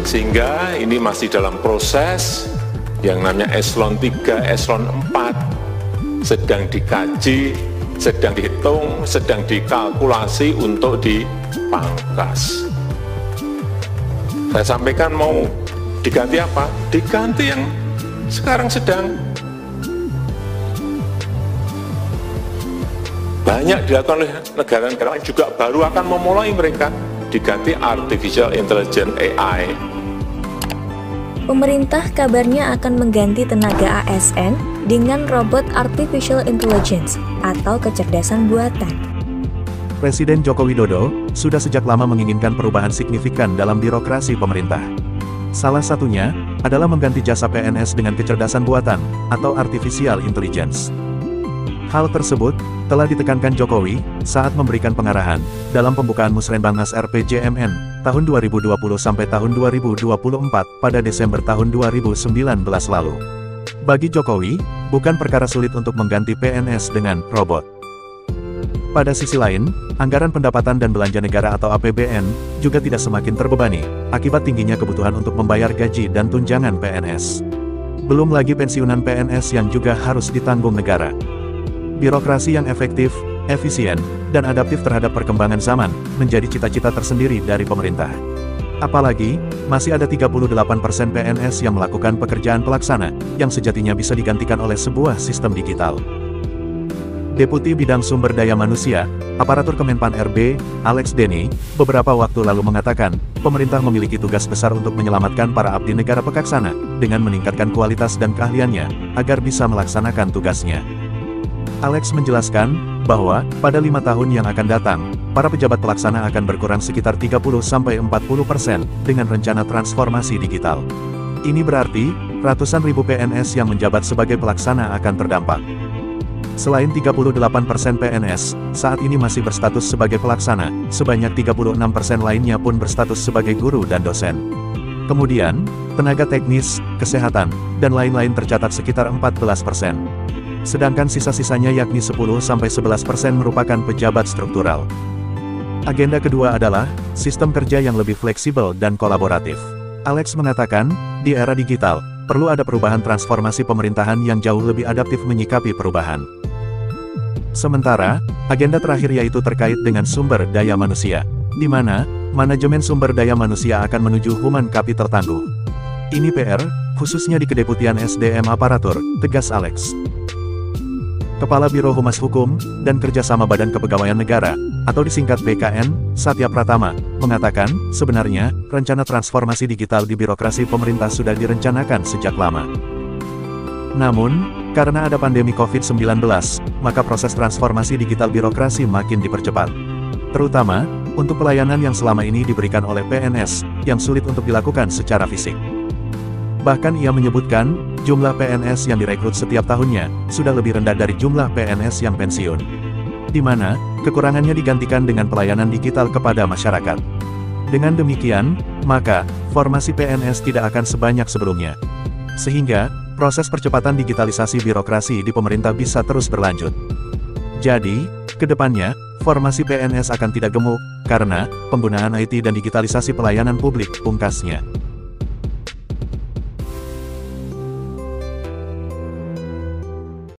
Sehingga ini masih dalam proses yang namanya eselon 3, eselon 4 sedang dikaji, sedang dihitung, sedang dikalkulasi untuk dipangkas. Saya sampaikan mau diganti apa? Diganti yang sekarang sedang banyak dilakukan oleh negara-negara lain, juga baru akan memulai mereka, diganti Artificial Intelligence AI. Pemerintah kabarnya akan mengganti tenaga ASN dengan robot Artificial Intelligence atau kecerdasan buatan. Presiden Joko Widodo sudah sejak lama menginginkan perubahan signifikan dalam birokrasi pemerintah. Salah satunya adalah mengganti jasa PNS dengan kecerdasan buatan atau Artificial Intelligence. Hal tersebut telah ditekankan Jokowi saat memberikan pengarahan dalam pembukaan Musrenbangnas RPJMN tahun 2020 sampai tahun 2024 pada Desember tahun 2019 lalu. Bagi Jokowi, bukan perkara sulit untuk mengganti PNS dengan robot. Pada sisi lain, anggaran pendapatan dan belanja negara atau APBN juga tidak semakin terbebani akibat tingginya kebutuhan untuk membayar gaji dan tunjangan PNS. Belum lagi pensiunan PNS yang juga harus ditanggung negara. Birokrasi yang efektif, efisien, dan adaptif terhadap perkembangan zaman menjadi cita-cita tersendiri dari pemerintah. Apalagi, masih ada 38% PNS yang melakukan pekerjaan pelaksana, yang sejatinya bisa digantikan oleh sebuah sistem digital. Deputi Bidang Sumber Daya Manusia, Aparatur Kemenpan RB, Alex Denny, beberapa waktu lalu mengatakan, pemerintah memiliki tugas besar untuk menyelamatkan para abdi negara pekaksana, dengan meningkatkan kualitas dan keahliannya, agar bisa melaksanakan tugasnya. Alex menjelaskan bahwa pada 5 tahun yang akan datang, para pejabat pelaksana akan berkurang sekitar 30–40% dengan rencana transformasi digital. Ini berarti, ratusan ribu PNS yang menjabat sebagai pelaksana akan terdampak. Selain 38% PNS, saat ini masih berstatus sebagai pelaksana, sebanyak 36% lainnya pun berstatus sebagai guru dan dosen. Kemudian, tenaga teknis, kesehatan, dan lain-lain tercatat sekitar 14%. Sedangkan sisa-sisanya yakni 10–11% merupakan pejabat struktural. Agenda kedua adalah sistem kerja yang lebih fleksibel dan kolaboratif. Alex mengatakan, di era digital, perlu ada perubahan transformasi pemerintahan yang jauh lebih adaptif menyikapi perubahan. Sementara, agenda terakhir yaitu terkait dengan sumber daya manusia, di mana manajemen sumber daya manusia akan menuju human capital tangguh. Ini PR, khususnya di Kedeputian SDM Aparatur, tegas Alex. Kepala Biro Humas Hukum dan Kerjasama Badan Kepegawaian Negara, atau disingkat BKN, Satya Pratama, mengatakan, sebenarnya, rencana transformasi digital di birokrasi pemerintah sudah direncanakan sejak lama. Namun, karena ada pandemi COVID-19, maka proses transformasi digital birokrasi makin dipercepat. Terutama, untuk pelayanan yang selama ini diberikan oleh PNS, yang sulit untuk dilakukan secara fisik. Bahkan ia menyebutkan, jumlah PNS yang direkrut setiap tahunnya, sudah lebih rendah dari jumlah PNS yang pensiun. Di mana, kekurangannya digantikan dengan pelayanan digital kepada masyarakat. Dengan demikian, maka, formasi PNS tidak akan sebanyak sebelumnya. Sehingga, proses percepatan digitalisasi birokrasi di pemerintah bisa terus berlanjut. Jadi, ke depannya, formasi PNS akan tidak gemuk, karena, penggunaan IT dan digitalisasi pelayanan publik, pungkasnya.